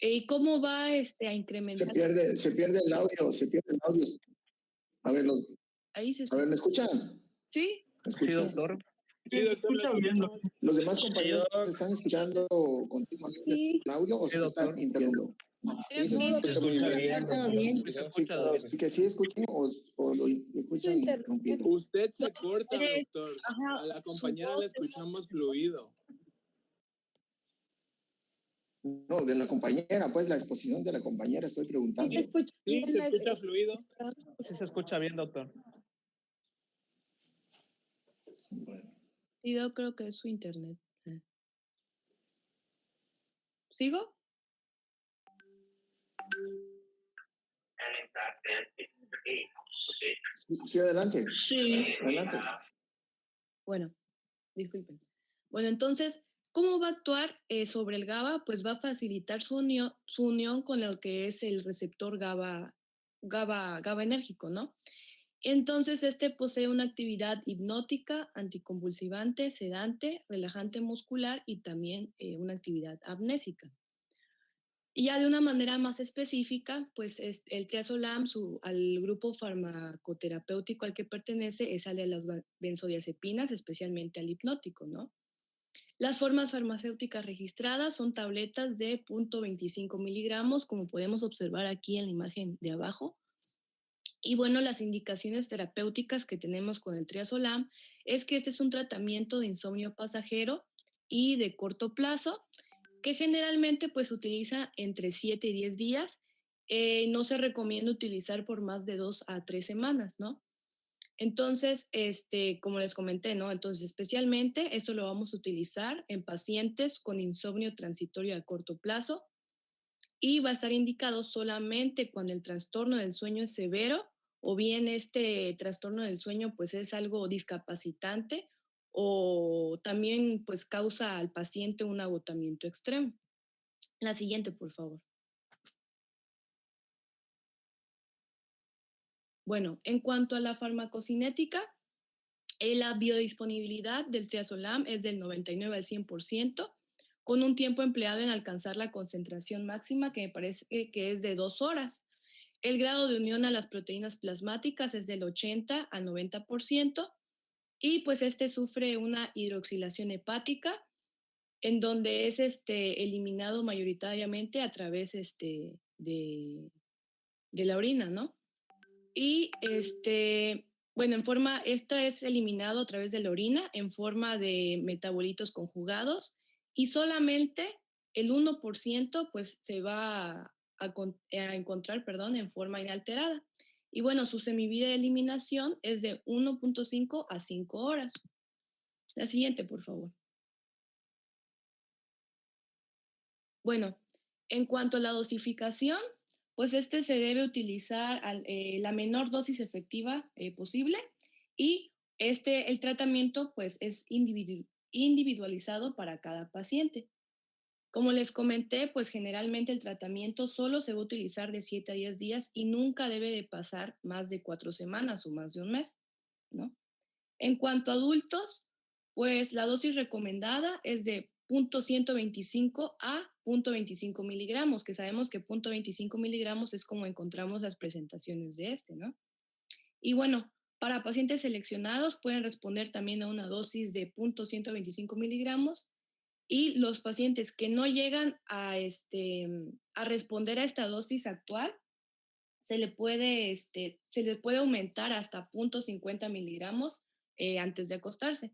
¿Y cómo va a Se incrementar? pierde el audio, se pierde el audio. A ver, Ahí se ¿me escuchan? ¿Sí? ¿Me escuchan? Sí, doctor. Sí, doctor, lo escuchamos. ¿Los demás compañeros están escuchando continuamente el audio o Sí, se están doctor. interrumpiendo? Sí, se escucha bien. Sí, se escucha, doctor. Que sí escuchen o lo escuchan interrumpiendo. Usted se corta, doctor. Ajá, A la compañera le escuchamos fluido. No, de la compañera, pues la exposición de la compañera, estoy preguntando. Sí, se escucha fluido. Sí, se escucha bien, doctor. Bueno. Sí, yo creo que es su internet. ¿Sigo? Sí, adelante. Sí. Adelante. Bueno, disculpen. Bueno, entonces, ¿cómo va a actuar sobre el GABA? Pues va a facilitar su unión con lo que es el receptor GABAérgico, ¿no? Entonces, posee una actividad hipnótica, anticonvulsivante, sedante, relajante muscular y también una actividad amnésica. Y ya de una manera más específica, pues el triazolam, al grupo farmacoterapéutico al que pertenece, es al de las benzodiazepinas, especialmente al hipnótico, ¿no? Las formas farmacéuticas registradas son tabletas de 0.25 miligramos, como podemos observar aquí en la imagen de abajo. Y bueno, las indicaciones terapéuticas que tenemos con el triazolam es que este es un tratamiento de insomnio pasajero y de corto plazo, que generalmente pues se utiliza entre 7 y 10 días. No se recomienda utilizar por más de 2 a 3 semanas, ¿no? Entonces, como les comenté, ¿no? Entonces, especialmente esto lo vamos a utilizar en pacientes con insomnio transitorio a corto plazo y va a estar indicado solamente cuando el trastorno del sueño es severo o bien este trastorno del sueño pues es algo discapacitante o también pues causa al paciente un agotamiento extremo. La siguiente, por favor. Bueno, en cuanto a la farmacocinética, la biodisponibilidad del triazolam es del 99 al 100%, con un tiempo empleado en alcanzar la concentración máxima, que me parece que es de 2 horas. El grado de unión a las proteínas plasmáticas es del 80 al 90%, y pues sufre una hidroxilación hepática, en donde es eliminado mayoritariamente a través de la orina, ¿no? Y bueno, esta es eliminado a través de la orina en forma de metabolitos conjugados y solamente el 1% pues se va a encontrar, en forma inalterada. Y bueno, su semivida de eliminación es de 1.5 a 5 horas. La siguiente, por favor. Bueno, en cuanto a la dosificación, pues se debe utilizar la menor dosis efectiva posible y el tratamiento pues es individualizado para cada paciente. Como les comenté, pues generalmente el tratamiento solo se va a utilizar de 7 a 10 días y nunca debe de pasar más de 4 semanas o más de un mes, ¿no? En cuanto a adultos, pues la dosis recomendada es de 0.125 a 0.25 miligramos, que sabemos que 0.25 miligramos es como encontramos las presentaciones de ¿no? Y bueno, para pacientes seleccionados pueden responder también a una dosis de 0.125 miligramos y los pacientes que no llegan a responder a esta dosis actual, se les puede aumentar hasta 0.50 miligramos antes de acostarse.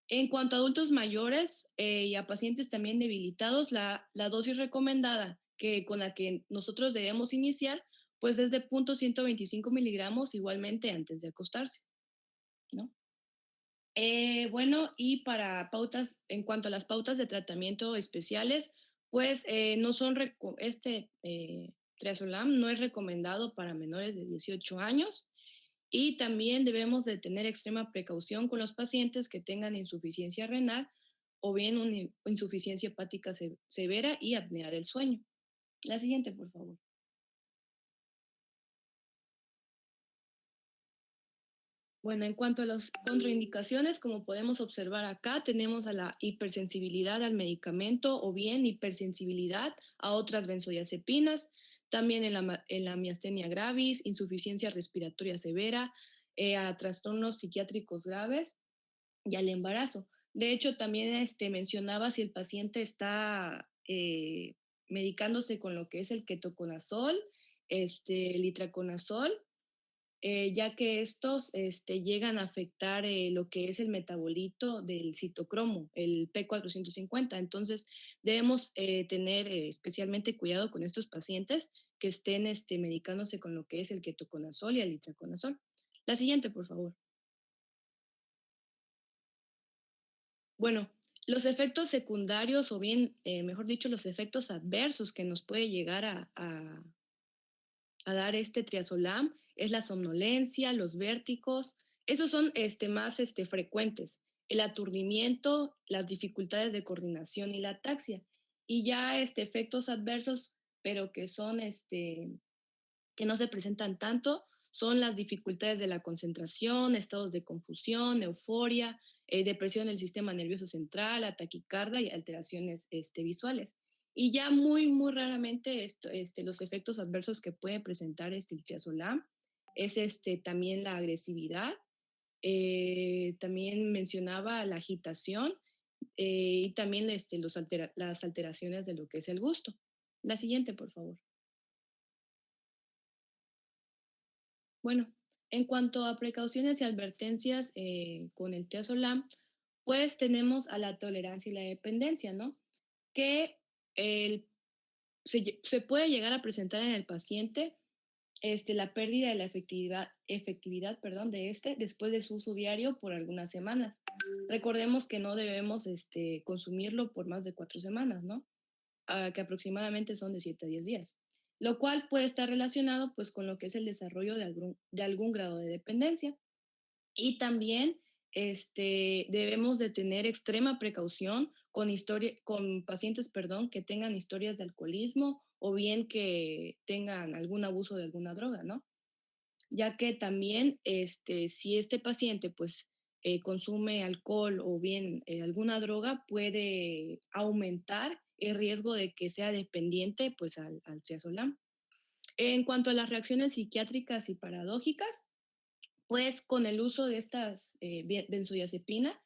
En cuanto a adultos mayores y a pacientes también debilitados, la dosis recomendada con la que nosotros debemos iniciar, pues es de 0.125 miligramos igualmente antes de acostarse, ¿no? Bueno, y para pautas, en cuanto a las pautas de tratamiento especiales, pues no son, triazolam no es recomendado para menores de 18 años y también debemos de tener extrema precaución con los pacientes que tengan insuficiencia renal o bien una insuficiencia hepática severa y apnea del sueño. La siguiente, por favor. Bueno, en cuanto a las contraindicaciones, como podemos observar acá, tenemos a la hipersensibilidad al medicamento o bien hipersensibilidad a otras benzodiazepinas, también en la miastenia gravis, insuficiencia respiratoria severa, a trastornos psiquiátricos graves y al embarazo. De hecho, también mencionaba si el paciente está medicándose con lo que es el ketoconazol, el itraconazol, ya que estos llegan a afectar lo que es el metabolito del citocromo, el P450. Entonces, debemos tener especialmente cuidado con estos pacientes que estén medicándose con lo que es el ketoconazol y el itraconazol. La siguiente, por favor. Bueno, los efectos secundarios o bien, mejor dicho, los efectos adversos que nos puede llegar a dar este triazolam es la somnolencia, los vértigos. Esos son más frecuentes. El aturdimiento, las dificultades de coordinación y la ataxia. Y ya efectos adversos, pero que son que no se presentan tanto, son las dificultades de la concentración, estados de confusión, euforia, depresión del sistema nervioso central, la taquicardia y alteraciones visuales. Y ya muy, muy raramente los efectos adversos que puede presentar el triazolam es también la agresividad, también mencionaba la agitación y también las alteraciones de lo que es el gusto. La siguiente, por favor. Bueno, en cuanto a precauciones y advertencias con el triazolam, pues tenemos a la tolerancia y la dependencia, ¿no? Que se puede llegar a presentar en el paciente la pérdida de la efectividad perdón, de después de su uso diario por algunas semanas. Recordemos que no debemos consumirlo por más de 4 semanas, ¿no? Que aproximadamente son de 7 a 10 días, lo cual puede estar relacionado pues con lo que es el desarrollo de algún grado de dependencia. Y también debemos de tener extrema precaución con pacientes, perdón, que tengan historias de alcoholismo o bien que tengan algún abuso de alguna droga, ¿no? Ya que también si este paciente pues consume alcohol o bien alguna droga, puede aumentar el riesgo de que sea dependiente pues al triazolam. En cuanto a las reacciones psiquiátricas y paradójicas, pues con el uso de estas benzodiazepina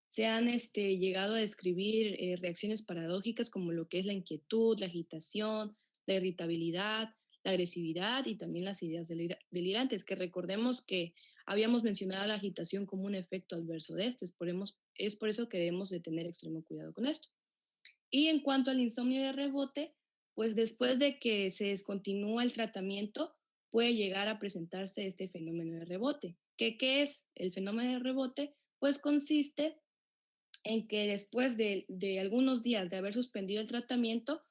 se han llegado a describir reacciones paradójicas como lo que es la inquietud, la agitación, la irritabilidad, la agresividad y también las ideas delirantes, que recordemos que habíamos mencionado la agitación como un efecto adverso de esto, es por eso que debemos de tener extremo cuidado con esto. Y en cuanto al insomnio de rebote, pues después de que se descontinúa el tratamiento, puede llegar a presentarse este fenómeno de rebote. ¿Qué es el fenómeno de rebote? Pues consiste en que después de algunos días de haber suspendido el tratamiento,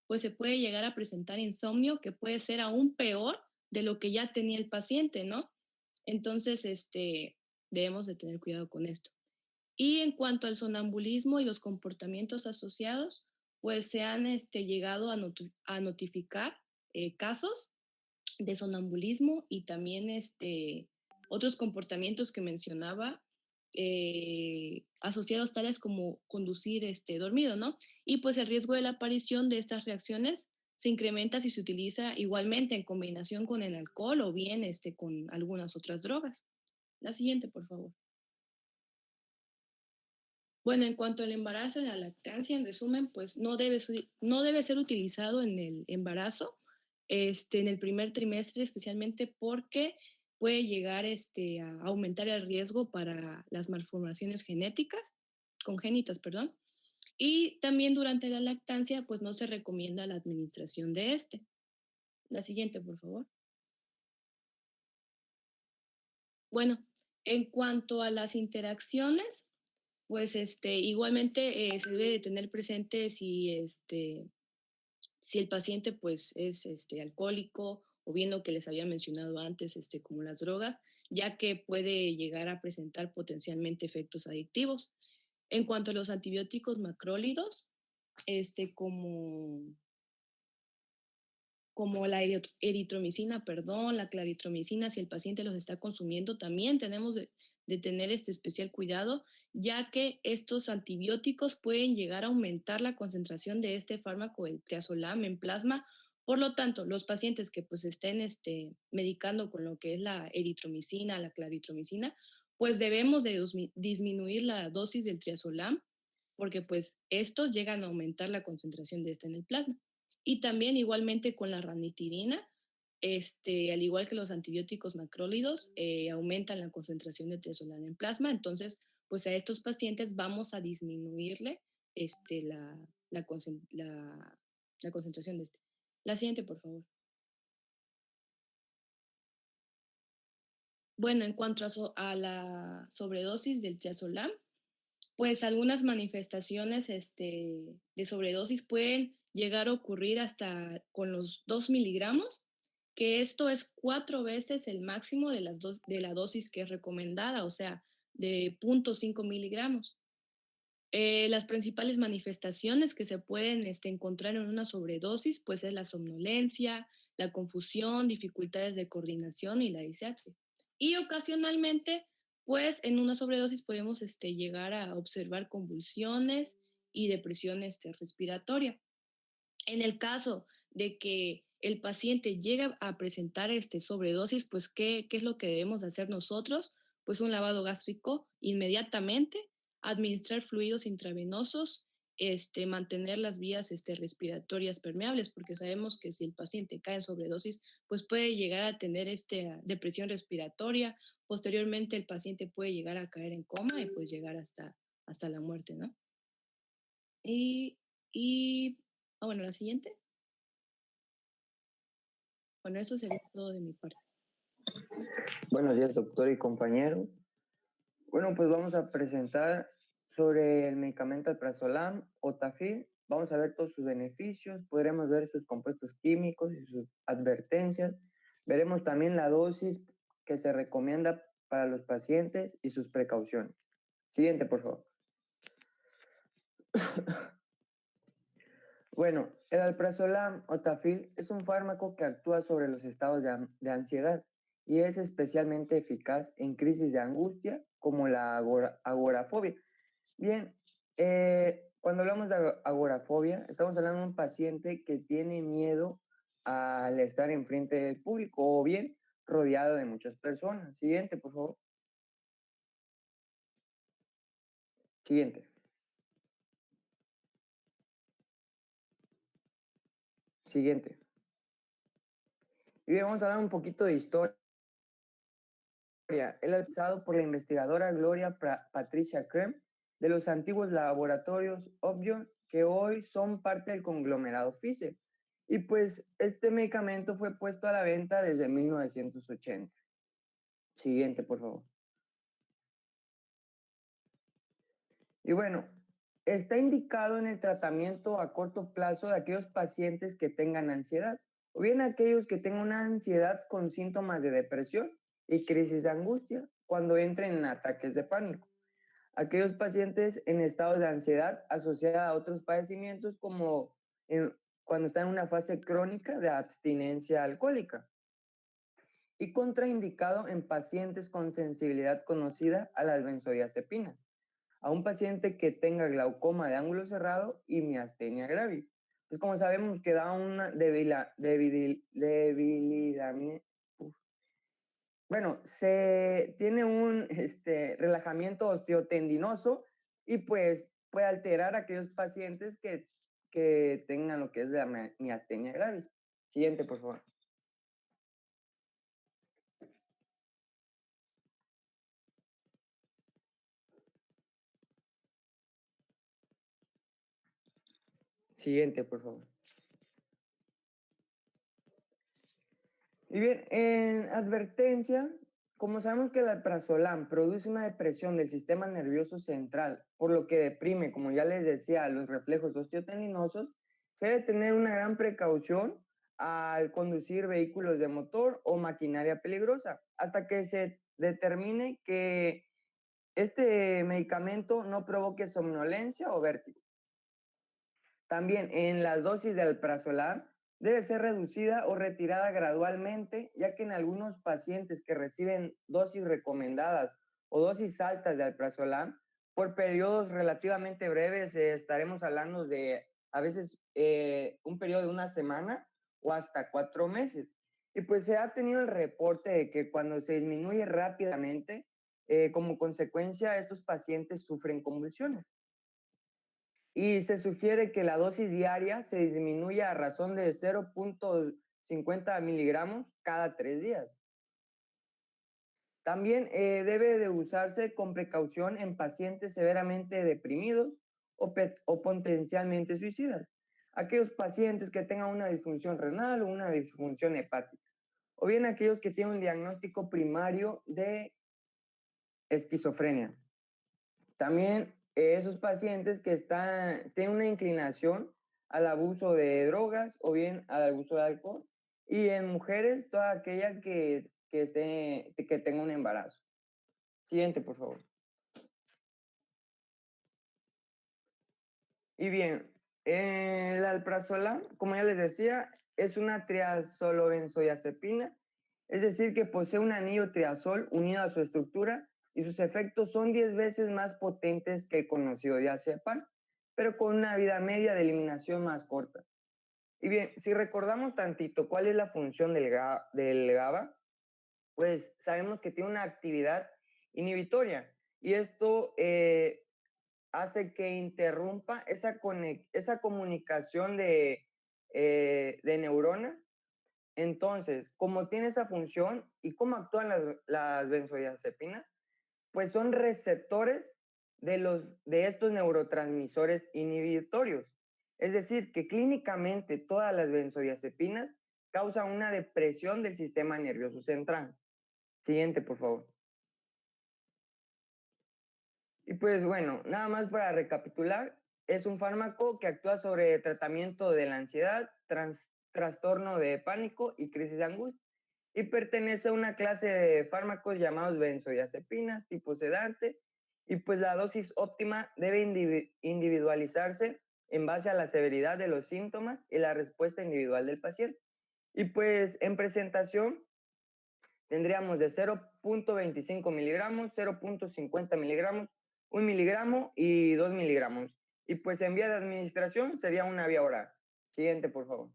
pues se puede llegar a presentar insomnio que puede ser aún peor de lo que ya tenía el paciente, ¿no? Entonces, debemos de tener cuidado con esto. Y en cuanto al sonambulismo y los comportamientos asociados, pues se han llegado a notificar casos de sonambulismo y también otros comportamientos que mencionaba asociados tales como conducir dormido, ¿no? Y pues el riesgo de la aparición de estas reacciones se incrementa si se utiliza igualmente en combinación con el alcohol o bien con algunas otras drogas. La siguiente, por favor. Bueno, en cuanto al embarazo y la lactancia, en resumen, pues no debe ser utilizado en el embarazo, en el primer trimestre, especialmente porque puede llegar a aumentar el riesgo para las malformaciones congénitas, perdón. Y también durante la lactancia, pues no se recomienda la administración de este. La siguiente, por favor. Bueno, en cuanto a las interacciones, pues igualmente se debe de tener presente si el paciente pues es alcohólico o bien lo que les había mencionado antes, como las drogas, ya que puede llegar a presentar potencialmente efectos adictivos. En cuanto a los antibióticos macrólidos, como la eritromicina, perdón, la claritromicina, si el paciente los está consumiendo, también de tener este especial cuidado, ya que estos antibióticos pueden llegar a aumentar la concentración de este fármaco, el triazolam, en plasma. Por lo tanto, los pacientes que pues estén medicando con lo que es la eritromicina, la claritromicina, pues debemos de disminuir la dosis del triazolam, porque pues estos llegan a aumentar la concentración de en el plasma. Y también igualmente con la ranitidina, al igual que los antibióticos macrólidos, aumentan la concentración de triazolam en plasma. Entonces, pues a estos pacientes vamos a disminuirle la concentración de este. La siguiente, por favor. Bueno, en cuanto a la sobredosis del triazolam, pues algunas manifestaciones de sobredosis pueden llegar a ocurrir hasta con los 2 miligramos, que esto es 4 veces el máximo de la dosis que es recomendada, o sea, de 0.5 miligramos. Las principales manifestaciones que se pueden encontrar en una sobredosis, pues es la somnolencia, la confusión, dificultades de coordinación y la disaxia. Y ocasionalmente, pues en una sobredosis podemos llegar a observar convulsiones y depresión respiratoria. En el caso de que el paciente llegue a presentar sobredosis, pues ¿qué es lo que debemos hacer nosotros? Pues un lavado gástrico inmediatamente, administrar fluidos intravenosos, mantener las vías respiratorias permeables, porque sabemos que si el paciente cae en sobredosis, pues puede llegar a tener depresión respiratoria. Posteriormente el paciente puede llegar a caer en coma y pues llegar hasta la muerte, ¿no? Bueno, la siguiente. Bueno, eso sería todo de mi parte. Buenos días, doctor y compañero. Bueno, pues vamos a presentar sobre el medicamento alprazolam o Tafil. Vamos a ver todos sus beneficios, podremos ver sus compuestos químicos y sus advertencias. Veremos también la dosis que se recomienda para los pacientes y sus precauciones. Siguiente, por favor. Bueno, el alprazolam o Tafil es un fármaco que actúa sobre los estados de ansiedad y es especialmente eficaz en crisis de angustia como la agorafobia. Bien, cuando hablamos de agorafobia, estamos hablando de un paciente que tiene miedo al estar enfrente del público o bien rodeado de muchas personas. Siguiente, por favor. Siguiente. Siguiente. Y bien, vamos a hablar un poquito de historia. Él es realizado por la investigadora Gloria Patricia Krem de los antiguos laboratorios Obvion, que hoy son parte del conglomerado Pfizer. Y pues este medicamento fue puesto a la venta desde 1980. Siguiente, por favor. Y bueno, está indicado en el tratamiento a corto plazo de aquellos pacientes que tengan ansiedad, o bien aquellos que tengan una ansiedad con síntomas de depresión y crisis de angustia cuando entren en ataques de pánico. Aquellos pacientes en estados de ansiedad asociada a otros padecimientos como cuando están en una fase crónica de abstinencia alcohólica. Y contraindicado en pacientes con sensibilidad conocida a las benzodiazepinas, a un paciente que tenga glaucoma de ángulo cerrado y miastenia gravis. Pues como sabemos que da una bueno, se tiene un relajamiento osteotendinoso y pues puede alterar a aquellos pacientes que tengan lo que es la miastenia gravis. Siguiente, por favor. Siguiente, por favor. Y bien, en advertencia, como sabemos que el alprazolam produce una depresión del sistema nervioso central, por lo que deprime, como ya les decía, los reflejos osteotendinosos, se debe tener una gran precaución al conducir vehículos de motor o maquinaria peligrosa, hasta que se determine que este medicamento no provoque somnolencia o vértigo. También en las dosis de alprazolam debe ser reducida o retirada gradualmente, ya que en algunos pacientes que reciben dosis recomendadas o dosis altas de alprazolam por periodos relativamente breves. Estaremos hablando de a veces un periodo de una semana o hasta 4 meses. Y pues se ha tenido el reporte de que cuando se disminuye rápidamente, como consecuencia, estos pacientes sufren convulsiones. Y se sugiere que la dosis diaria se disminuya a razón de 0.50 miligramos cada 3 días. También debe de usarse con precaución en pacientes severamente deprimidos o potencialmente suicidas. Aquellos pacientes que tengan una disfunción renal o una disfunción hepática. O bien aquellos que tienen un diagnóstico primario de esquizofrenia. También esos pacientes que tienen una inclinación al abuso de drogas o bien al abuso de alcohol. Y en mujeres, toda aquella que tenga un embarazo. Siguiente, por favor. Y bien, el alprazolam, como ya les decía, es una triazolobenzodiazepina, es decir, que posee un anillo triazol unido a su estructura y sus efectos son 10 veces más potentes que el conocido diazepam, pero con una vida media de eliminación más corta. Y bien, si recordamos tantito cuál es la función del GABA, pues sabemos que tiene una actividad inhibitoria y esto hace que interrumpa esa comunicación de neuronas. Entonces, como tiene esa función y cómo actúan las benzodiazepinas, pues son receptores de estos neurotransmisores inhibitorios. Es decir, que clínicamente todas las benzodiazepinas causan una depresión del sistema nervioso central. Siguiente, por favor. Y pues bueno, nada más para recapitular, es un fármaco que actúa sobre tratamiento de la ansiedad, trastorno de pánico y crisis de angustia, y pertenece a una clase de fármacos llamados benzodiazepinas, tipo sedante, y pues la dosis óptima debe individualizarse en base a la severidad de los síntomas y la respuesta individual del paciente. Y pues en presentación tendríamos de 0.25 miligramos, 0.50 miligramos, 1 miligramo y 2 miligramos. Y pues en vía de administración sería una vía oral. Siguiente, por favor.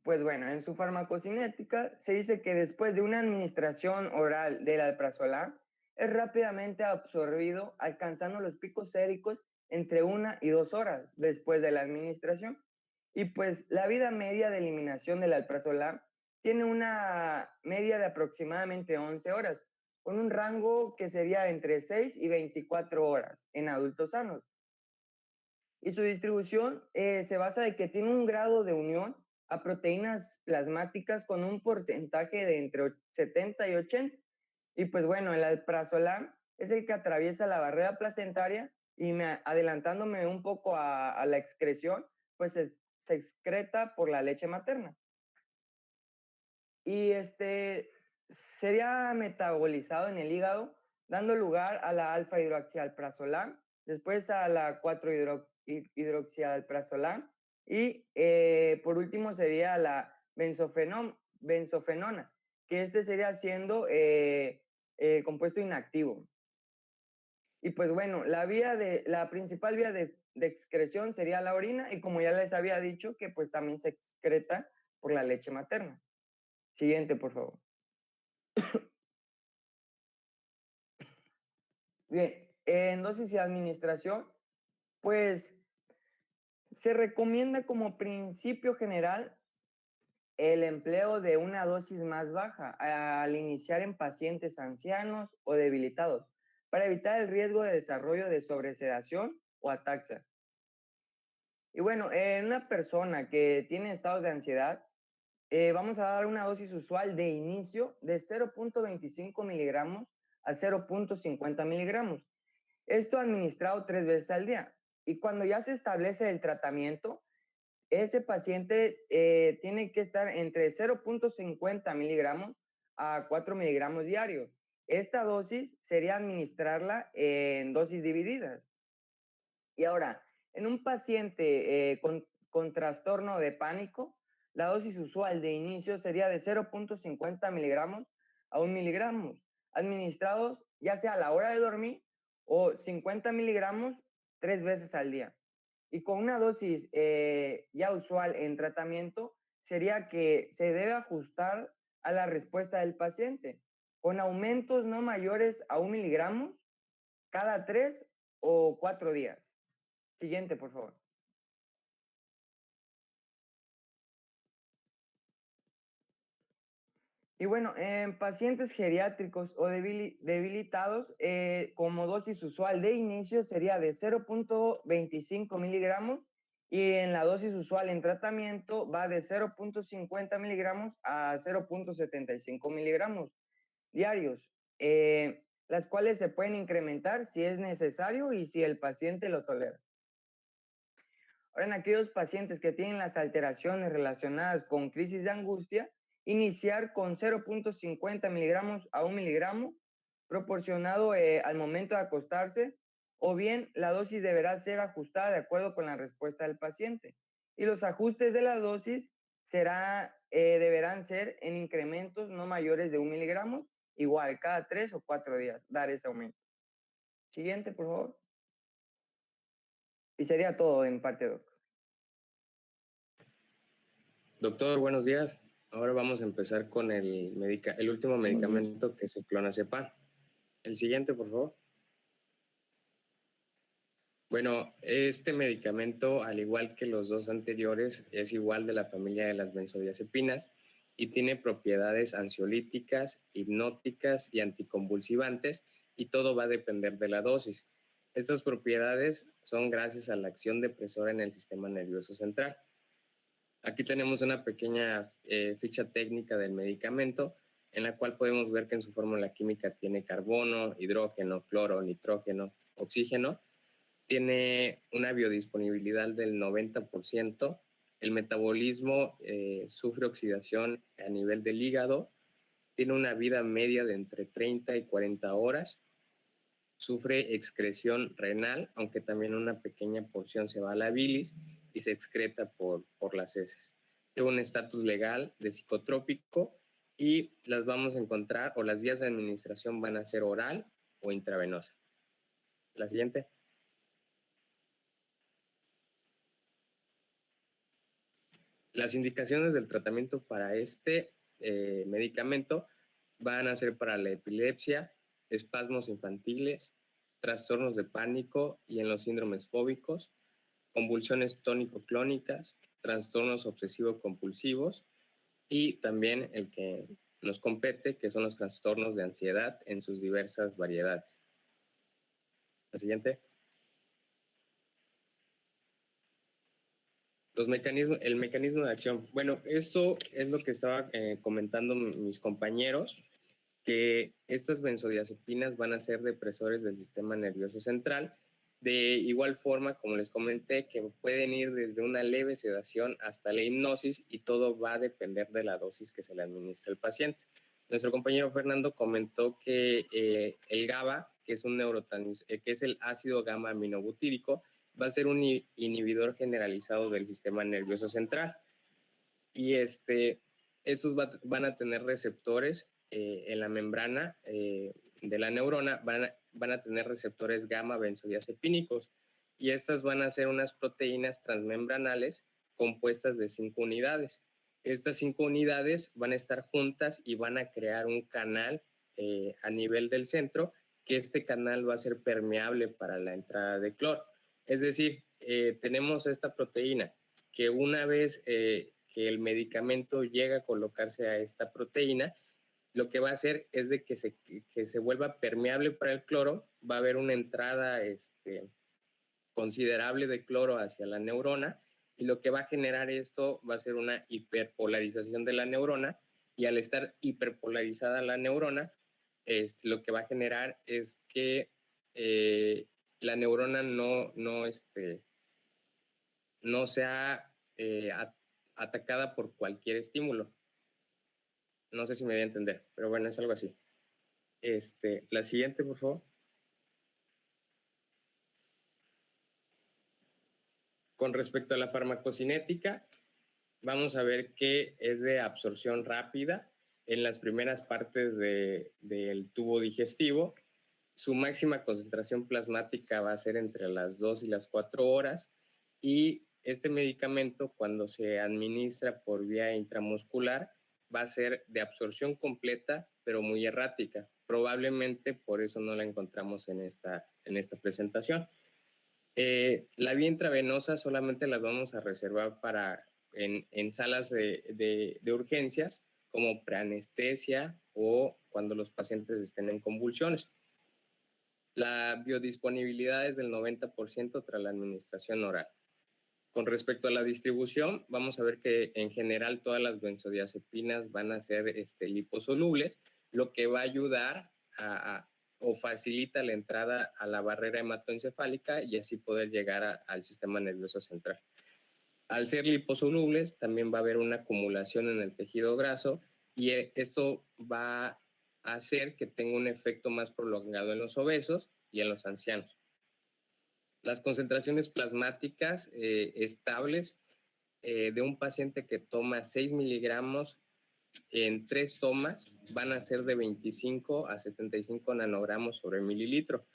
Pues bueno, en su farmacocinética se dice que después de una administración oral del alprazolam es rápidamente absorbido, alcanzando los picos séricos entre 1 y 2 horas después de la administración. Y pues la vida media de eliminación del alprazolam tiene una media de aproximadamente 11 horas, con un rango que sería entre 6 y 24 horas en adultos sanos. Y su distribución se basa de que tiene un grado de unión a proteínas plasmáticas con un porcentaje de entre 70 y 80. Y pues bueno, el alprazolam es el que atraviesa la barrera placentaria y adelantándome un poco a la excreción, pues se excreta por la leche materna. Y sería metabolizado en el hígado, dando lugar a la alfa-hidroxialprazolam, después a la 4-hidroxialprazolam y por último sería la benzofenona, que sería siendo compuesto inactivo. Y pues bueno, la principal vía de excreción sería la orina y como ya les había dicho que pues también se excreta por la leche materna. Siguiente, por favor. Bien, en dosis y administración, pues se recomienda como principio general el empleo de una dosis más baja al iniciar en pacientes ancianos o debilitados para evitar el riesgo de desarrollo de sobresedación o ataxia. Y bueno, en una persona que tiene estados de ansiedad, vamos a dar una dosis usual de inicio de 0.25 miligramos a 0.50 miligramos. Esto administrado 3 veces al día. Y cuando ya se establece el tratamiento, ese paciente tiene que estar entre 0.50 miligramos a 4 miligramos diarios. Esta dosis sería administrarla en dosis divididas. Y ahora, en un paciente con trastorno de pánico, la dosis usual de inicio sería de 0.50 miligramos a 1 miligramos, administrados ya sea a la hora de dormir o 50 miligramos 3 veces al día. Y con una dosis ya usual en tratamiento, sería que se debe ajustar a la respuesta del paciente, con aumentos no mayores a 1 miligramo cada 3 o 4 días. Siguiente, por favor. Y bueno, en pacientes geriátricos o debilitados, como dosis usual de inicio sería de 0.25 miligramos y en la dosis usual en tratamiento va de 0.50 miligramos a 0.75 miligramos diarios, las cuales se pueden incrementar si es necesario y si el paciente lo tolera. Ahora, en aquellos pacientes que tienen las alteraciones relacionadas con crisis de angustia, iniciar con 0.50 miligramos a 1 miligramo proporcionado al momento de acostarse, o bien la dosis deberá ser ajustada de acuerdo con la respuesta del paciente. Y los ajustes de la dosis deberán ser en incrementos no mayores de 1 miligramo, igual cada 3 o 4 días, dar ese aumento. Siguiente, por favor. Y sería todo en parte, doctor. Doctor, buenos días. Ahora vamos a empezar con el último medicamento, que es el clonazepam. El siguiente, por favor. Bueno, este medicamento, al igual que los dos anteriores, es igual de la familia de las benzodiazepinas y tiene propiedades ansiolíticas, hipnóticas y anticonvulsivantes, y todo va a depender de la dosis. Estas propiedades son gracias a la acción depresora en el sistema nervioso central. Aquí tenemos una pequeña ficha técnica del medicamento, en la cual podemos ver que en su fórmula química tiene carbono, hidrógeno, cloro, nitrógeno, oxígeno. Tiene una biodisponibilidad del 90%. El metabolismo sufre oxidación a nivel del hígado. Tiene una vida media de entre 30 y 40 horas. Sufre excreción renal, aunque también una pequeña porción se va a la bilis y se excreta por las heces. Tiene un estatus legal de psicotrópico y las vamos a encontrar, o las vías de administración van a ser oral o intravenosa. La siguiente. Las indicaciones del tratamiento para este medicamento van a ser para la epilepsia, espasmos infantiles, trastornos de pánico y en los síndromes fóbicos, convulsiones tónico-clónicas, trastornos obsesivo-compulsivos y también el que nos compete, que son los trastornos de ansiedad en sus diversas variedades. La siguiente. El mecanismo de acción. Bueno, esto es lo que estaba comentando mis compañeros, que estas benzodiazepinas van a ser depresores del sistema nervioso central, de igual forma, como les comenté, que pueden ir desde una leve sedación hasta la hipnosis, y todo va a depender de la dosis que se le administra al paciente. Nuestro compañero Fernando comentó que el GABA, que es que es el ácido gamma aminobutírico, va a ser un inhibidor generalizado del sistema nervioso central. Y estos van a tener receptores en la membrana de la neurona, van a tener receptores gamma benzodiazepínicos, y estas van a ser unas proteínas transmembranales compuestas de 5 unidades. Estas 5 unidades van a estar juntas y van a crear un canal a nivel del centro, que este canal va a ser permeable para la entrada de cloro. Es decir, tenemos esta proteína que una vez que el medicamento llega a colocarse a esta proteína, lo que va a hacer es de que se vuelva permeable para el cloro. Va a haber una entrada considerable de cloro hacia la neurona, y lo que va a generar esto va a ser una hiperpolarización de la neurona, y al estar hiperpolarizada la neurona, lo que va a generar es que la neurona no sea atacada por cualquier estímulo. No sé si me voy a entender, pero bueno, es algo así. La siguiente, por favor. Con respecto a la farmacocinética, vamos a ver que es de absorción rápida, en las primeras partes del tubo digestivo. Su máxima concentración plasmática va a ser entre las 2 y las 4 horas, y este medicamento, cuando se administra por vía intramuscular, va a ser de absorción completa, pero muy errática. Probablemente por eso no la encontramos en esta presentación. La vía intravenosa solamente las vamos a reservar en salas de urgencias, como preanestesia o cuando los pacientes estén en convulsiones. La biodisponibilidad es del 90% tras la administración oral. Con respecto a la distribución, vamos a ver que en general todas las benzodiazepinas van a ser liposolubles, lo que va a ayudar o facilita la entrada a la barrera hematoencefálica y así poder llegar al sistema nervioso central. Al ser liposolubles, también va a haber una acumulación en el tejido graso, y esto va a hacer que tenga un efecto más prolongado en los obesos y en los ancianos. Las concentraciones plasmáticas estables de un paciente que toma 6 miligramos en 3 tomas van a ser de 25 a 75 nanogramos sobre mililitro.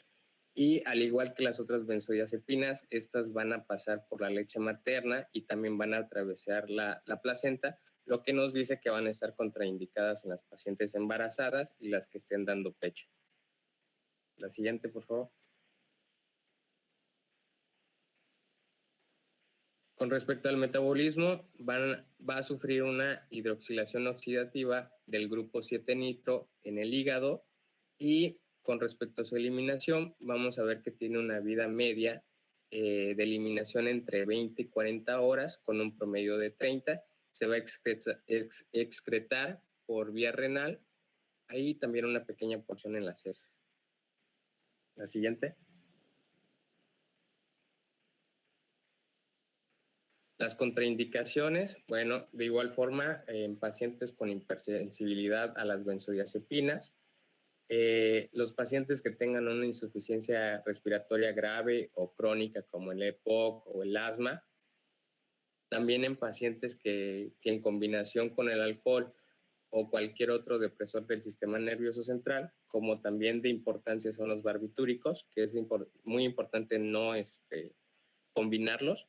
Y al igual que las otras benzodiazepinas, estas van a pasar por la leche materna y también van a atravesar la placenta, lo que nos dice que van a estar contraindicadas en las pacientes embarazadas y las que estén dando pecho. La siguiente, por favor. Con respecto al metabolismo, va a sufrir una hidroxilación oxidativa del grupo 7-nitro en el hígado, y con respecto a su eliminación, vamos a ver que tiene una vida media de eliminación entre 20 y 40 horas, con un promedio de 30. Se va a excretar por vía renal, ahí también una pequeña porción en las heces. La siguiente. Las contraindicaciones, bueno, de igual forma, en pacientes con hipersensibilidad a las benzodiazepinas, los pacientes que tengan una insuficiencia respiratoria grave o crónica, como el EPOC o el asma, también en pacientes que en combinación con el alcohol o cualquier otro depresor del sistema nervioso central, como también de importancia son los barbitúricos, que es muy importante no combinarlos.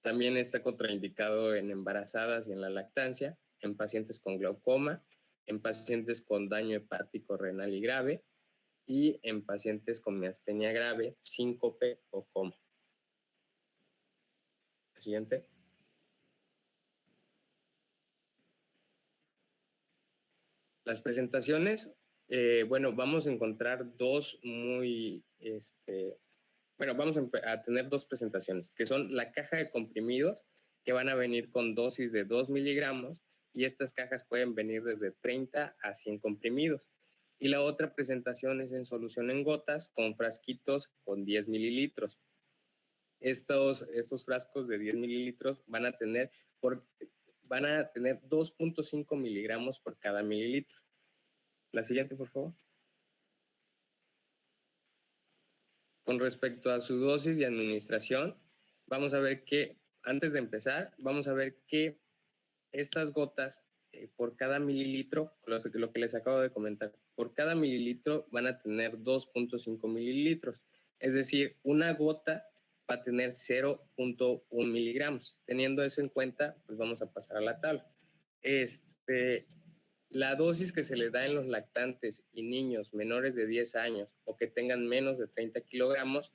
También está contraindicado en embarazadas y en la lactancia, en pacientes con glaucoma, en pacientes con daño hepático renal y grave, y en pacientes con miastenia grave, síncope o coma. Siguiente. Las presentaciones, bueno, vamos a encontrar dos muy, vamos a tener dos presentaciones, que son la caja de comprimidos, que van a venir con dosis de 2 miligramos, y estas cajas pueden venir desde 30 a 100 comprimidos. Y la otra presentación es en solución en gotas, con frasquitos con 10 mililitros. Estos frascos de 10 mililitros van a tener 2.5 miligramos por cada mililitro. La siguiente, por favor. Con respecto a su dosis y administración, vamos a ver que, antes de empezar, vamos a ver que estas gotas, por cada mililitro, lo que les acabo de comentar, por cada mililitro van a tener 2.5 mililitros. Es decir, una gota va a tener 0.1 miligramos. Teniendo eso en cuenta, pues vamos a pasar a la tabla. La dosis que se le da en los lactantes y niños menores de 10 años o que tengan menos de 30 kilogramos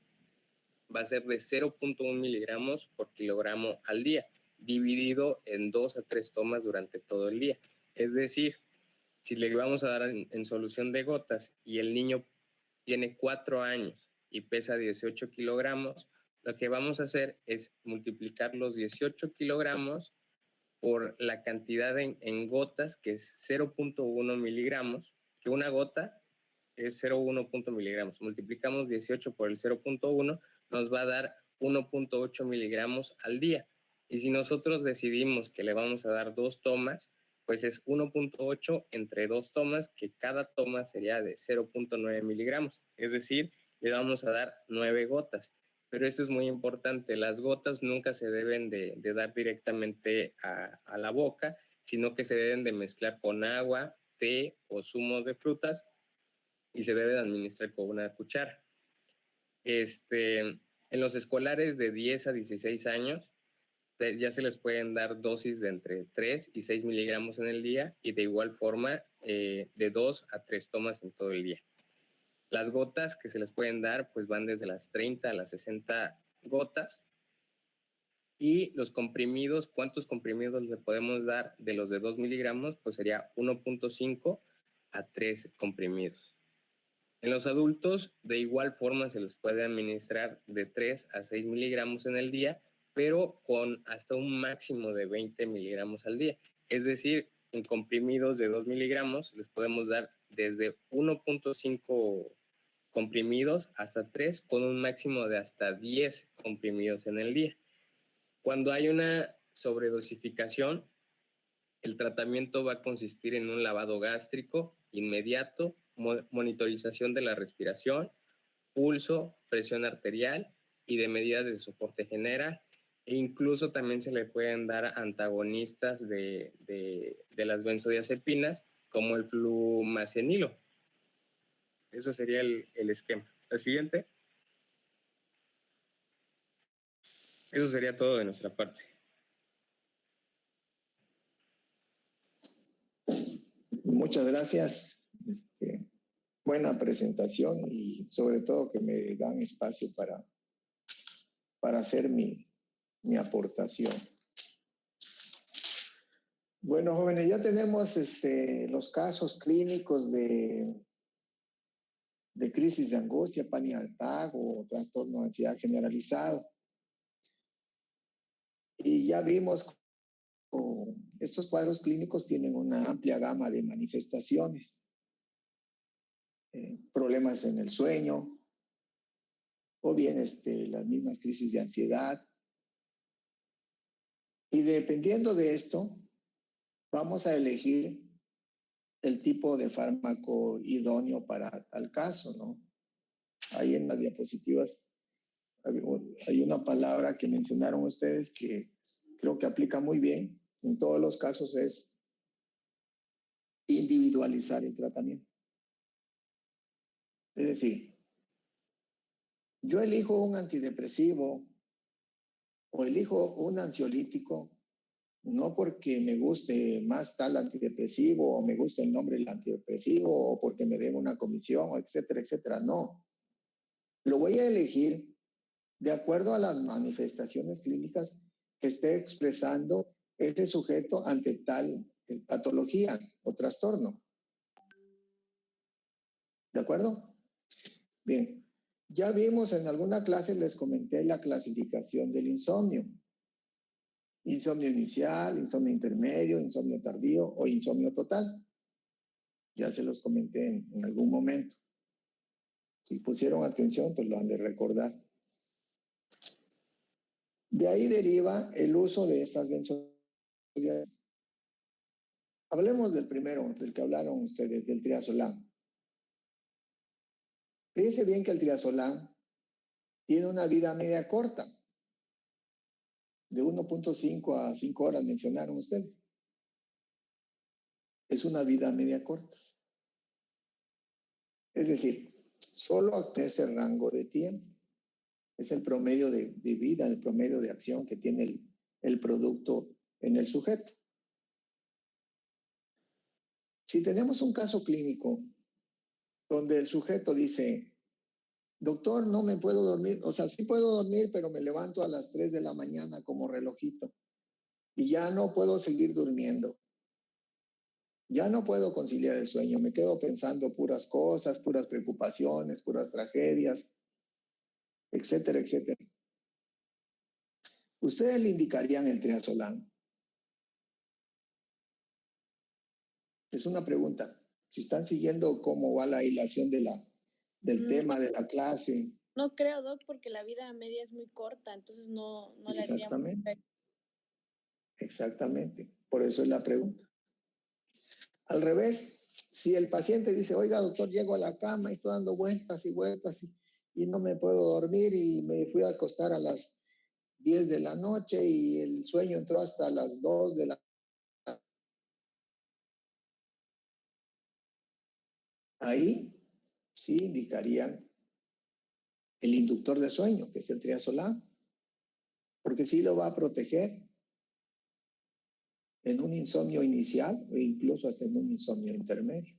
va a ser de 0.1 miligramos por kilogramo al día, dividido en 2 a 3 tomas durante todo el día. Es decir, si le vamos a dar en solución de gotas y el niño tiene 4 años y pesa 18 kilogramos, lo que vamos a hacer es multiplicar los 18 kilogramos por la cantidad en gotas, que es 0.1 miligramos, que una gota es 0.1 miligramos. Multiplicamos 18 por el 0.1, nos va a dar 1.8 miligramos al día. Y si nosotros decidimos que le vamos a dar 2 tomas, pues es 1.8 entre 2 tomas, que cada toma sería de 0.9 miligramos. Es decir, le vamos a dar 9 gotas. Pero esto es muy importante, las gotas nunca se deben de dar directamente a la boca, sino que se deben de mezclar con agua, té o zumos de frutas y se debe de administrar con una cuchara. En los escolares de 10 a 16 años ya se les pueden dar dosis de entre 3 y 6 miligramos en el día y de igual forma de 2 a 3 tomas en todo el día. Las gotas que se les pueden dar pues van desde las 30 a las 60 gotas. Y los comprimidos, ¿cuántos comprimidos le podemos dar de los de 2 miligramos? Pues sería 1.5 a 3 comprimidos. En los adultos, de igual forma, se les puede administrar de 3 a 6 miligramos en el día, pero con hasta un máximo de 20 miligramos al día. Es decir, en comprimidos de 2 miligramos les podemos dar desde 1.5 comprimidos hasta 3, con un máximo de hasta 10 comprimidos en el día. Cuando hay una sobredosificación, el tratamiento va a consistir en un lavado gástrico inmediato, monitorización de la respiración, pulso, presión arterial y de medidas de soporte general. E incluso también se le pueden dar antagonistas de las benzodiazepinas, como el flumazenilo. Eso sería el esquema. ¿El siguiente? Eso sería todo de nuestra parte. Muchas gracias. Buena presentación y sobre todo que me dan espacio para hacer mi aportación. Bueno, jóvenes, ya tenemos los casos clínicos de crisis de angustia, pánico al ataque o trastorno de ansiedad generalizado. Y ya vimos que estos cuadros clínicos tienen una amplia gama de manifestaciones. Problemas en el sueño, o bien las mismas crisis de ansiedad. Y dependiendo de esto, vamos a elegir el tipo de fármaco idóneo para tal caso, ¿no? Ahí en las diapositivas hay una palabra que mencionaron ustedes que creo que aplica muy bien en todos los casos, es individualizar el tratamiento. Es decir, yo elijo un antidepresivo o elijo un ansiolítico no porque me guste más tal antidepresivo o me guste el nombre del antidepresivo o porque me den una comisión, o etcétera, etcétera. No. Lo voy a elegir de acuerdo a las manifestaciones clínicas que esté expresando este sujeto ante tal patología o trastorno. ¿De acuerdo? Bien. Ya vimos en alguna clase, les comenté la clasificación del insomnio. Insomnio inicial, insomnio intermedio, insomnio tardío o insomnio total. Ya se los comenté en algún momento. Si pusieron atención, pues lo han de recordar. De ahí deriva el uso de estas benzodiazepinas. Hablemos del primero, del que hablaron ustedes, del triazolán. Fíjense bien que el triazolán tiene una vida media corta, de 1.5 a 5 horas mencionaron ustedes. Es una vida media corta. Es decir, solo actúa ese rango de tiempo. Es el promedio de vida, el promedio de acción que tiene el producto en el sujeto. Si tenemos un caso clínico donde el sujeto dice, doctor, no me puedo dormir, o sea, sí puedo dormir, pero me levanto a las 3 de la mañana como relojito y ya no puedo seguir durmiendo. Ya no puedo conciliar el sueño, me quedo pensando puras cosas, puras preocupaciones, puras tragedias, etcétera, etcétera. ¿Ustedes le indicarían el triazolán? Es una pregunta. Si están siguiendo cómo va la hilación del tema de la clase. No creo, Doc, porque la vida media es muy corta, entonces no le haría. Exactamente. Exactamente. Por eso es la pregunta. Al revés, si el paciente dice, oiga, doctor, llego a la cama y estoy dando vueltas y vueltas y no me puedo dormir y me fui a acostar a las 10 de la noche y el sueño entró hasta las 2 de la ahí sí indicarían el inductor de sueño, que es el triazolán, porque sí lo va a proteger en un insomnio inicial o incluso hasta en un insomnio intermedio.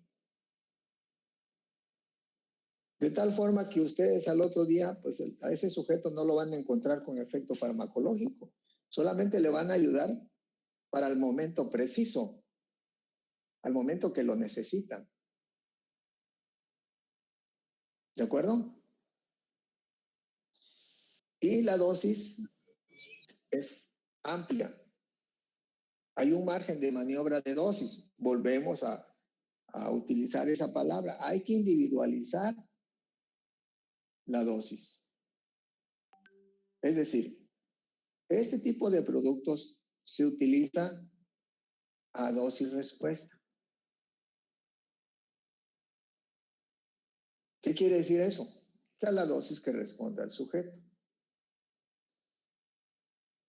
De tal forma que ustedes al otro día, pues a ese sujeto no lo van a encontrar con efecto farmacológico, solamente le van a ayudar para el momento preciso, al momento que lo necesitan. ¿De acuerdo? Y la dosis es amplia. Hay un margen de maniobra de dosis. Volvemos a utilizar esa palabra. Hay que individualizar la dosis. Es decir, este tipo de productos se utiliza a dosis respuesta. ¿Qué quiere decir eso? Que a la dosis que responde al sujeto.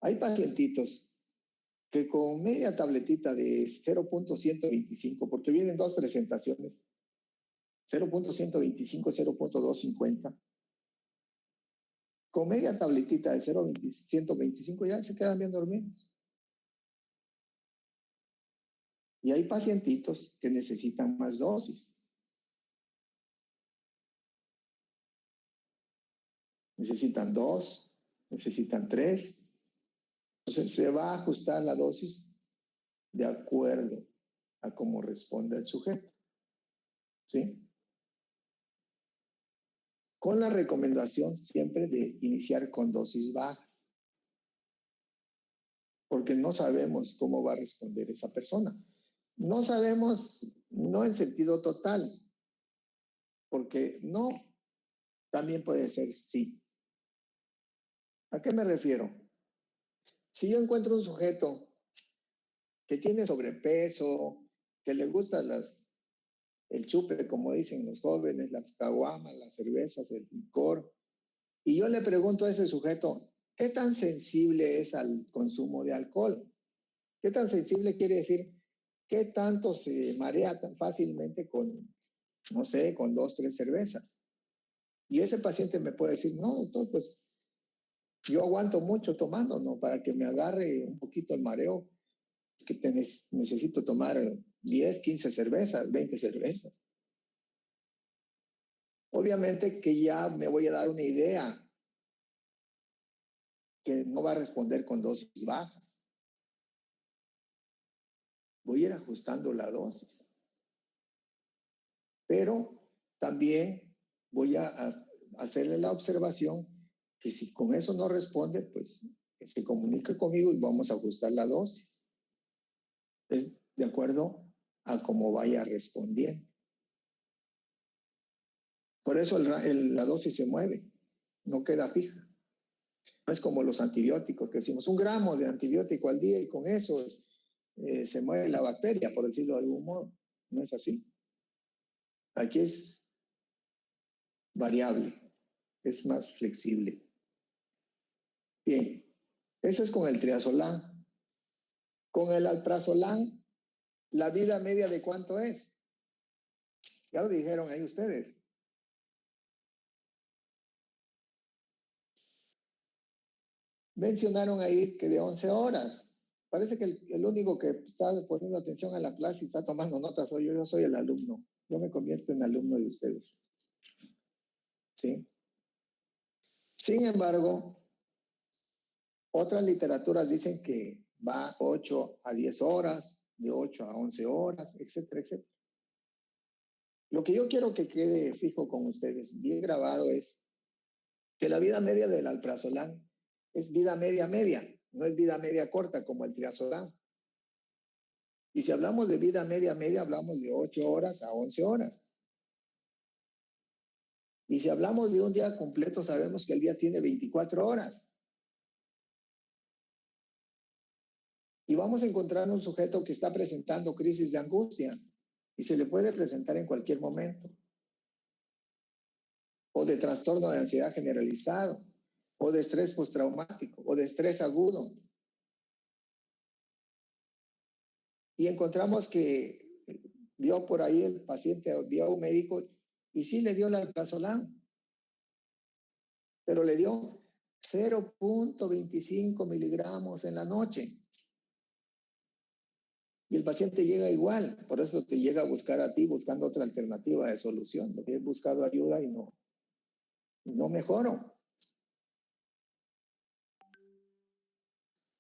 Hay pacientitos que con media tabletita de 0.125, porque vienen dos presentaciones, 0.125, 0.250, con media tabletita de 0.125 ya se quedan bien dormidos. Y hay pacientitos que necesitan más dosis. Necesitan 2, necesitan 3. Entonces se va a ajustar la dosis de acuerdo a cómo responde el sujeto. ¿Sí? Con la recomendación siempre de iniciar con dosis bajas. Porque no sabemos cómo va a responder esa persona. No sabemos, no en sentido total, porque no también puede ser sí. ¿A qué me refiero? Si yo encuentro un sujeto que tiene sobrepeso, que le gusta el chupe, como dicen los jóvenes, las caguamas, las cervezas, el licor, y yo le pregunto a ese sujeto, ¿qué tan sensible es al consumo de alcohol? ¿Qué tan sensible quiere decir? ¿Qué tanto se marea tan fácilmente con, no sé, con 2, 3 cervezas? Y ese paciente me puede decir, no, doctor, pues yo aguanto mucho tomando, ¿no? Para que me agarre un poquito el mareo, es que necesito tomar 10, 15 cervezas, 20 cervezas. Obviamente que ya me voy a dar una idea que no va a responder con dosis bajas. Voy a ir ajustando la dosis. Pero también voy a hacerle la observación que si con eso no responde, pues se comunique conmigo y vamos a ajustar la dosis. Es de acuerdo a cómo vaya respondiendo. Por eso la dosis se mueve, no queda fija. No es como los antibióticos, que decimos 1 gramo de antibiótico al día y con eso se muere la bacteria, por decirlo de algún modo. No es así. Aquí es variable, es más flexible. Bien, eso es con el triazolán. Con el alprazolam, ¿la vida media de cuánto es? Ya lo dijeron ahí ustedes. Mencionaron ahí que de 11 horas. Parece que el único que está poniendo atención a la clase y está tomando notas soy yo. Yo soy el alumno. Yo me convierto en alumno de ustedes. ¿Sí? Sin embargo, otras literaturas dicen que va 8 a 10 horas, de 8 a 11 horas, etcétera, etcétera. Lo que yo quiero que quede fijo con ustedes, bien grabado, es que la vida media del alprazolam es vida media media, no es vida media corta como el triazolán. Y si hablamos de vida media media, hablamos de 8 horas a 11 horas. Y si hablamos de un día completo, sabemos que el día tiene 24 horas. Y vamos a encontrar un sujeto que está presentando crisis de angustia y se le puede presentar en cualquier momento. O de trastorno de ansiedad generalizado, o de estrés postraumático, o de estrés agudo. Y encontramos que vio por ahí el paciente, vio a un médico y sí le dio el alprazolam, pero le dio 0.25 miligramos en la noche. Y el paciente llega igual, por eso te llega a buscar a ti buscando otra alternativa de solución. Porque he buscado ayuda y no mejoro.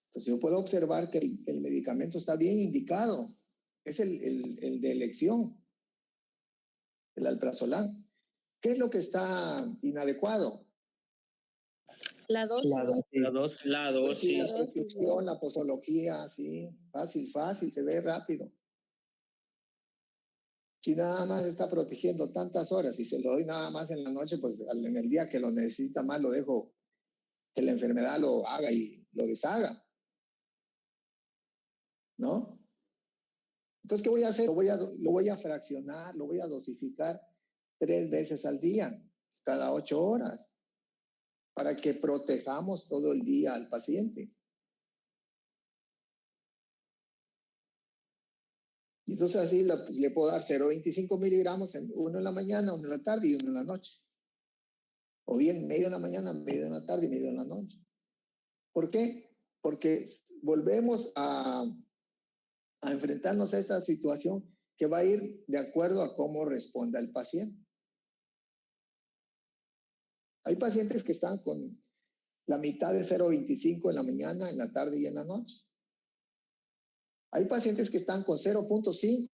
Entonces yo puedo observar que el medicamento está bien indicado. Es el de elección, el alprazolam. ¿Qué es lo que está inadecuado? La dosis. La dosis. La prescripción, la posología, sí. Fácil, se ve rápido. Si nada más está protegiendo tantas horas y se lo doy nada más en la noche, pues en el día que lo necesita más lo dejo que la enfermedad lo haga y lo deshaga. ¿No? Entonces, ¿qué voy a hacer? Lo voy a fraccionar, lo voy a dosificar 3 veces al día, cada 8 horas, para que protejamos todo el día al paciente. Y entonces así le puedo dar 0.25 miligramos, uno en la mañana, uno en la tarde y uno en la noche. O bien medio en la mañana, medio en la tarde y medio en la noche. ¿Por qué? Porque volvemos a enfrentarnos a esta situación que va a ir de acuerdo a cómo responda el paciente. Hay pacientes que están con la mitad de 0.25 en la mañana, en la tarde y en la noche. Hay pacientes que están con 0.5,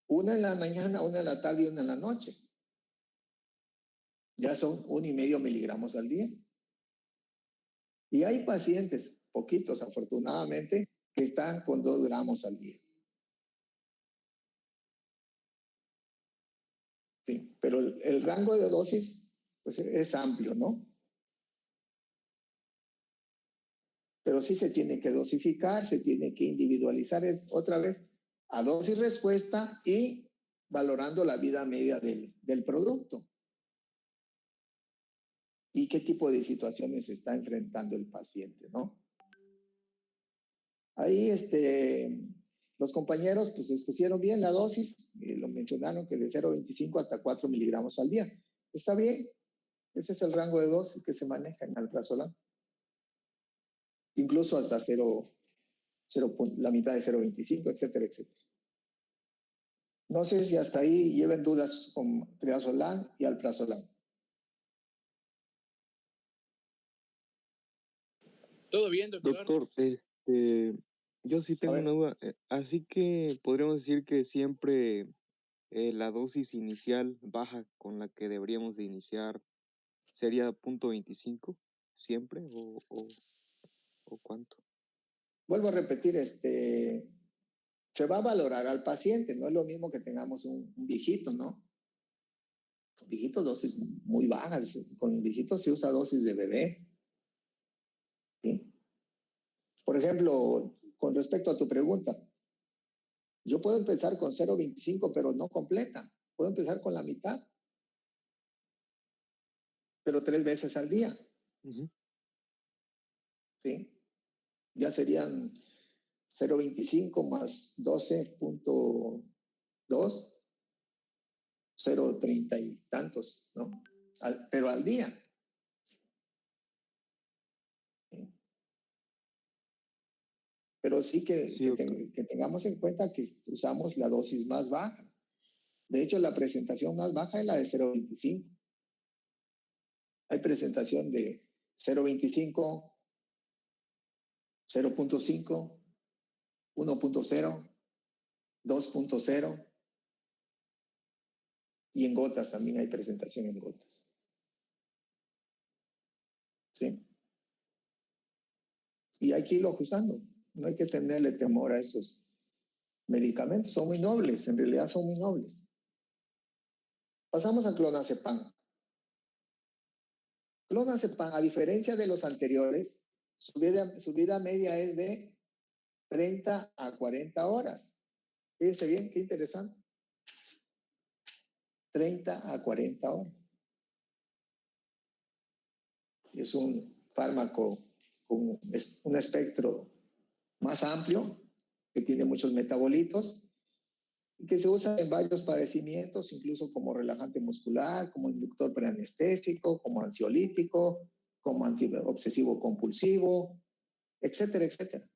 una en la mañana, una en la tarde y una en la noche. Ya son 1,5 miligramos al día. Y hay pacientes, poquitos afortunadamente, que están con 2 gramos al día. Sí, pero el rango de dosis pues, es amplio, ¿no? Pero sí se tiene que dosificar, se tiene que individualizar, es otra vez a dosis respuesta y valorando la vida media del producto. Y qué tipo de situaciones está enfrentando el paciente, ¿no? Ahí los compañeros pues escogieron bien la dosis, lo mencionaron que de 0.25 hasta 4 miligramos al día. Está bien, ese es el rango de dosis que se maneja en alprazolam. Incluso hasta la mitad de 0.25, etcétera, etcétera. No sé si hasta ahí lleven dudas con triazolam y alprazolam. Todo bien, doctor. Doctor, yo sí tengo una duda. Así que podríamos decir que siempre la dosis inicial baja con la que deberíamos de iniciar sería 0.25 siempre o cuánto. Vuelvo a repetir, se va a valorar al paciente, no es lo mismo que tengamos un viejito, ¿no? Con viejitos dosis muy bajas, con viejitos se usa dosis de bebé. ¿Sí? Por ejemplo, con respecto a tu pregunta, yo puedo empezar con 0.25, pero no completa. Puedo empezar con la mitad, pero 3 veces al día. ¿Sí? Ya serían 0.25 más 12.2, 0.30 y tantos, ¿no? Pero al día. ¿Sí? Pero sí que tengamos en cuenta que usamos la dosis más baja. De hecho, la presentación más baja es la de 0.25. Hay presentación de 0.25, 0.5, 1.0, 2.0 y en gotas también hay presentación en gotas. ¿Sí? Y hay que irlo ajustando. No hay que tenerle temor a esos medicamentos. Son muy nobles, en realidad son muy nobles. Pasamos a clonazepam. Clonazepam, a diferencia de los anteriores, su vida media es de 30 a 40 horas. Fíjense bien, qué interesante. 30 a 40 horas. Es un fármaco con un espectro más amplio, que tiene muchos metabolitos y que se usa en varios padecimientos, incluso como relajante muscular, como inductor preanestésico, como ansiolítico, como antiobsesivo compulsivo, etcétera, etcétera.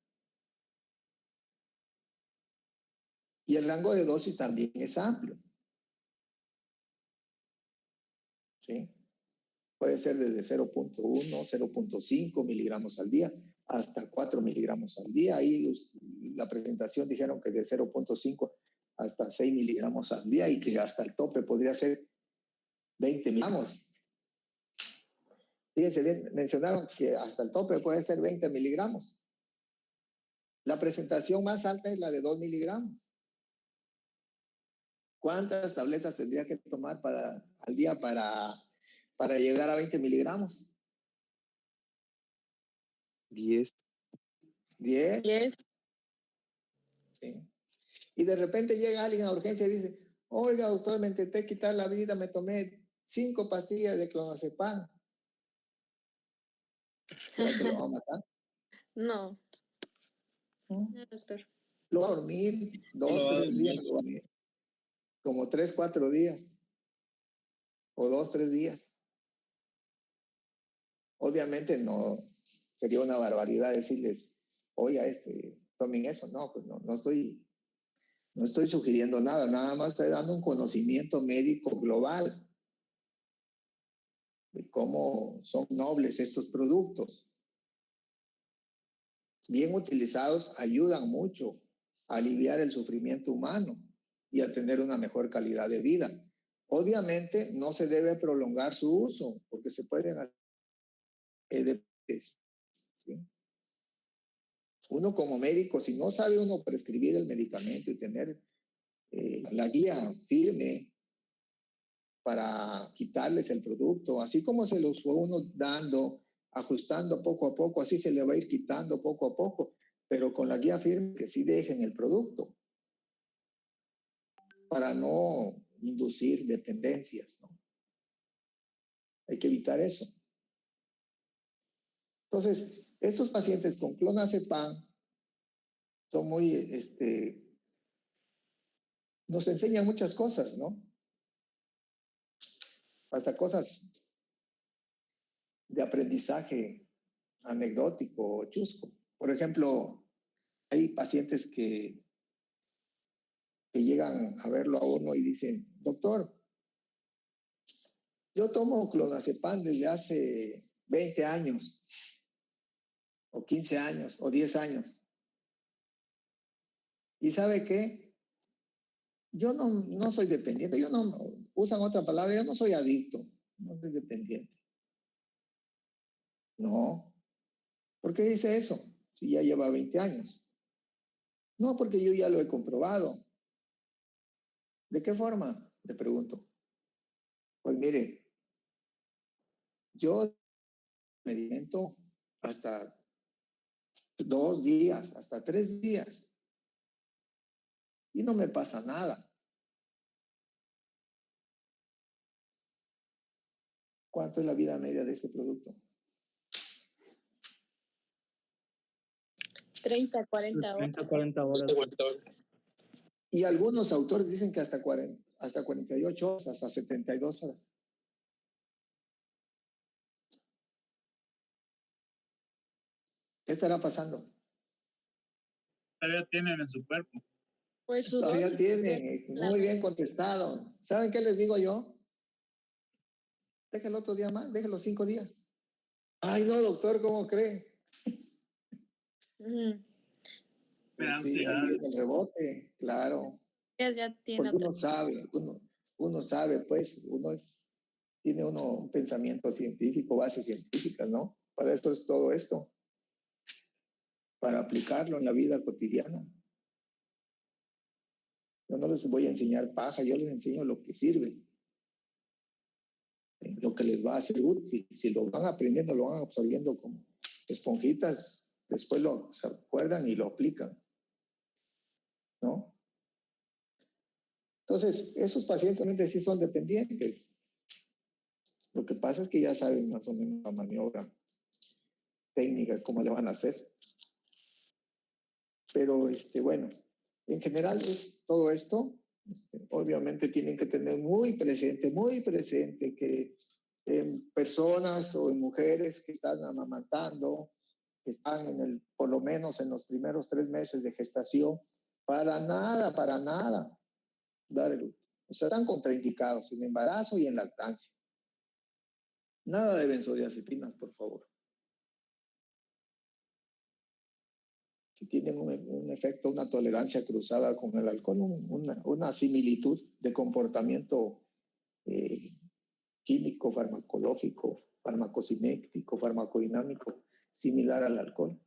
Y el rango de dosis también es amplio. ¿Sí? Puede ser desde 0.1, 0.5 miligramos al día, hasta 4 miligramos al día. Ahí la presentación dijeron que de 0.5 hasta 6 miligramos al día y que hasta el tope podría ser 20 miligramos. Fíjense bien, mencionaron que hasta el tope puede ser 20 miligramos. La presentación más alta es la de 2 miligramos. ¿Cuántas tabletas tendría que tomar al día para llegar a 20 miligramos? 10. 10. 10. Sí. Y de repente llega alguien a urgencia y dice, oiga, doctor, me intenté quitar la vida, me tomé 5 pastillas de clonazepam. ¿Será que lo va a matar? No. ¿No? No, doctor. Lo va a dormir 2, 3 días, lo va a dormir. Como 3, 4 días. O 2, 3 días. Obviamente no sería una barbaridad decirles, oiga, tomen eso. No, pues no estoy sugiriendo nada, nada más estoy dando un conocimiento médico global de cómo son nobles estos productos. Bien utilizados, ayudan mucho a aliviar el sufrimiento humano y a tener una mejor calidad de vida. Obviamente no se debe prolongar su uso porque se pueden ¿sí? Uno como médico, si no sabe uno prescribir el medicamento y tener la guía firme para quitarles el producto, así como se los fue uno dando, ajustando poco a poco, así se le va a ir quitando poco a poco, pero con la guía firme que sí dejen el producto para no inducir dependencias, ¿no? Hay que evitar eso. Entonces, estos pacientes con clonazepam son muy, nos enseñan muchas cosas, ¿no? Hasta cosas de aprendizaje anecdótico o chusco. Por ejemplo, hay pacientes que llegan a verlo a uno y dicen, doctor, yo tomo clonazepam desde hace 20 años, o 15 años, o 10 años. ¿Y sabe qué? Yo no soy dependiente, usan otra palabra, yo no soy adicto, no soy dependiente. No. ¿Por qué dice eso? Si ya lleva 20 años. No, porque yo ya lo he comprobado. ¿De qué forma? Le pregunto. Pues mire, yo me alimento hasta 2 días, hasta 3 días. Y no me pasa nada. ¿Cuánto es la vida media de este producto? 30, 40 horas. 30, 40 horas. Y algunos autores dicen que hasta 48 horas, hasta 72 horas. ¿Qué estará pasando? Todavía tienen en su cuerpo. Pues su Todavía dosis, tienen. la Muy bien contestado. ¿Saben qué les digo yo? Déjelo otro día más, déjelo 5 días. Ay, no, doctor, ¿cómo cree? Ujú. Pues sí, ahí es el rebote, claro. Ya tiene Porque otra. uno sabe, pues, tiene un pensamiento científico, bases científicas, ¿no? Para esto es todo esto. Para aplicarlo en la vida cotidiana. Yo no les voy a enseñar paja, yo les enseño lo que sirve. Lo que les va a ser útil. Si lo van aprendiendo, lo van absorbiendo como esponjitas, después se acuerdan y lo aplican. ¿No? Entonces, esos pacientes sí son dependientes. Lo que pasa es que ya saben más o menos la maniobra técnica, cómo le van a hacer. Pero, bueno, en general es todo esto. Obviamente tienen que tener muy presente que en personas o en mujeres que están amamantando, que están por lo menos en los primeros 3 meses de gestación, para nada, o sea, están contraindicados en embarazo y en lactancia. Nada de benzodiazepinas, por favor. Si tienen un efecto, una tolerancia cruzada con el alcohol, una similitud de comportamiento químico, farmacológico, farmacocinético, farmacodinámico, similar al alcohol.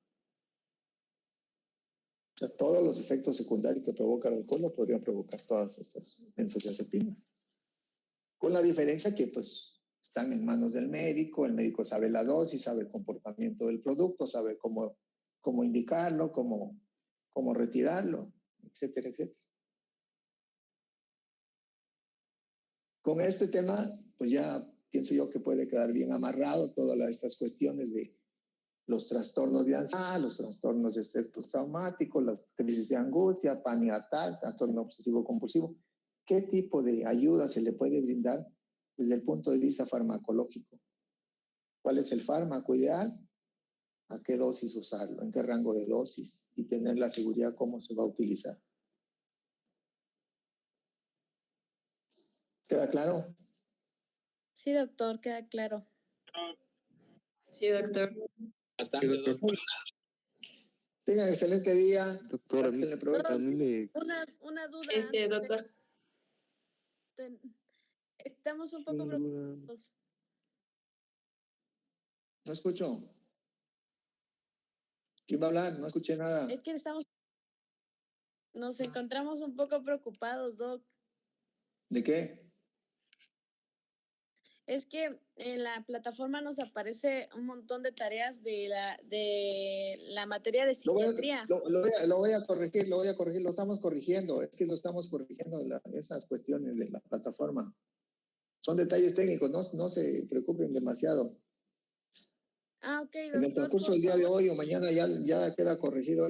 O sea, todos los efectos secundarios que provoca el alcohol lo podrían provocar todas esas benzodiazepinas. Con la diferencia que, pues, están en manos del médico, el médico sabe la dosis, sabe el comportamiento del producto, sabe cómo indicarlo, cómo retirarlo, etcétera, etcétera. Con este tema, pues ya pienso yo que puede quedar bien amarrado todas estas cuestiones de los trastornos de ansiedad, los trastornos de estrés postraumático, las crisis de angustia, pánico ataque, trastorno obsesivo compulsivo. ¿Qué tipo de ayuda se le puede brindar desde el punto de vista farmacológico? ¿Cuál es el fármaco ideal? ¿A qué dosis usarlo? ¿En qué rango de dosis? Y tener la seguridad cómo se va a utilizar. ¿Queda claro? Sí, doctor, queda claro. Sí, doctor. Bastante, doctor. Tengan excelente día. Doctor, a mí me... Una duda. Doctor. Estamos un poco preocupados. No escucho. ¿Quién va a hablar? No escuché nada. Es que nos encontramos un poco preocupados, Doc. ¿De qué? Es que en la plataforma nos aparece un montón de tareas de la materia de psiquiatría. Lo voy a corregir, lo estamos corrigiendo. Es que lo estamos corrigiendo esas cuestiones de la plataforma. Son detalles técnicos, no se preocupen demasiado. Ah, ok, doctor. En el transcurso del día de hoy o mañana ya queda corregido